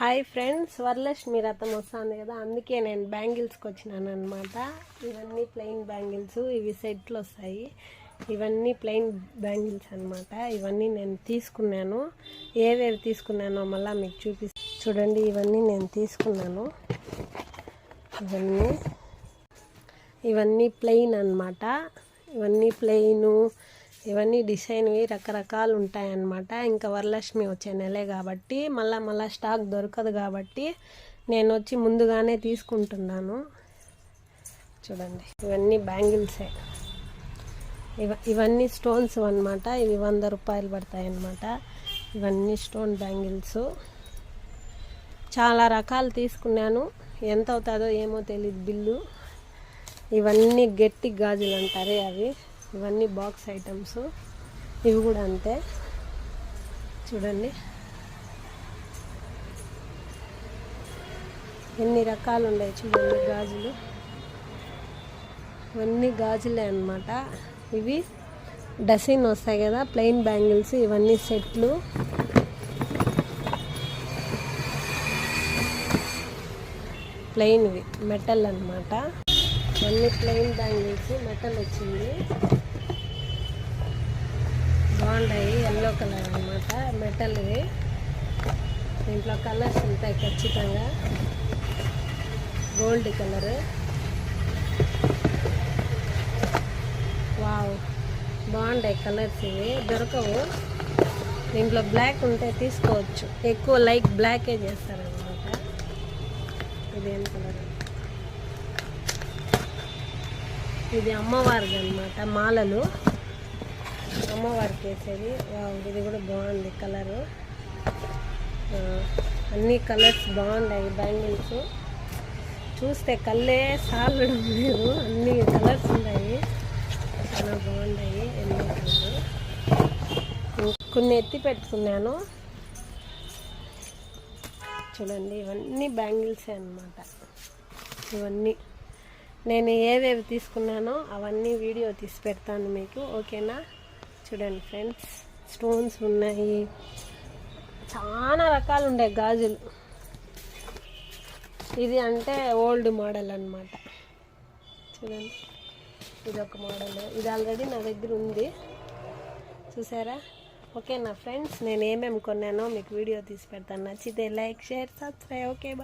Hi friends, Varalakshmi రథం వస్తుంది కదా, అందుకే నేను బ్యాంగిల్స్కి వచ్చినాను అనమాట. ఇవన్నీ ప్లెయిన్ బ్యాంగిల్స్, ఇవి సెట్లు వస్తాయి. ఇవన్నీ ప్లెయిన్ బ్యాంగిల్స్ అనమాట. ఇవన్నీ నేను తీసుకున్నాను. ఏవేవి తీసుకున్నానో మళ్ళీ మీకు చూడండి. ఇవన్నీ నేను తీసుకున్నాను. ఇవన్నీ ప్లెయిన్ అనమాట. ఇవన్నీ ప్లెయిను, ఇవన్నీ డిజైన్వి రకరకాలు ఉంటాయన్నమాట. ఇంకా వరలక్ష్మి వచ్చే నెలే కాబట్టి మళ్ళా స్టాక్ దొరకదు కాబట్టి నేను వచ్చి ముందుగానే తీసుకుంటున్నాను. చూడండి, ఇవన్నీ బ్యాంగిల్సే. ఇవన్నీ స్టోన్స్ అన్నమాట. ఇవి 100 రూపాయలు పడతాయి అన్నమాట. ఇవన్నీ స్టోన్ బ్యాంగిల్స్. చాలా రకాలు తీసుకున్నాను. ఎంత అవుతుందో ఏమో తెలియదు బిల్లు. ఇవన్నీ గట్టి గాజులు అంటారే అవి. ఇవన్నీ బాక్స్ ఐటమ్స్. ఇవి కూడా అంతే. చూడండి ఎన్ని రకాలు ఉన్నాయి. చూడండి గాజులు. ఇవన్నీ గాజులే అన్నమాట. ఇవి డజన్ వస్తాయి కదా ప్లెయిన్ బ్యాంగిల్స్. ఇవన్నీ సెట్లు. ప్లెయిన్వి మెటల్ అన్నమాట. ఇవన్నీ ప్లెయిన్ బ్యాంగిల్స్, మెటల్ వచ్చింది. బాగుంటాయి. ఎల్లో కలర్ అన్నమాట, మెటల్వి. దీంట్లో కలర్స్ ఉంటాయి ఖచ్చితంగా. Gold colour. వావ్, బాగుంటాయి కలర్స్. ఇవి దొరకవు. దీంట్లో బ్లాక్ ఉంటే తీసుకోవచ్చు. ఎక్కువ లైక్ బ్లాకే చేస్తారనమాట. ఇదేం కలర్? ఇది అమ్మవారిది అనమాట. మాలలు అమ్మవారికి వేసేది. ఇది కూడా బాగుంది కలరు. అన్ని కలర్స్ బాగున్నాయి. బ్యాంగిల్స్ చూస్తే కళ్ళే సాలడం లేదు. అన్ని కలర్స్ ఉన్నాయి. చాలా బాగున్నాయి. Yellow colour. కొన్ని ఎత్తి పెట్టుకున్నాను. చూడండి, ఇవన్నీ బ్యాంగిల్సే అన్నమాట. ఇవన్నీ నేను ఏవేవి తీసుకున్నానో అవన్నీ వీడియో తీసి పెడతాను మీకు, ఓకేనా? చూడండి ఫ్రెండ్స్, స్టోన్స్ ఉన్నాయి. చాలా రకాలు ఉండే గాజులు. ఇది అంటే ఓల్డ్ మోడల్ అన్నమాట. చూడండి, ఇది ఒక మోడల్. ఇది ఆల్రెడీ నా దగ్గర ఉంది, చూసారా? ఓకేనా ఫ్రెండ్స్, నేను ఏమేమి కొన్నానో మీకు వీడియో తీసి పెడతాను. నచ్చితే like, share, subscribe. Okay, bye.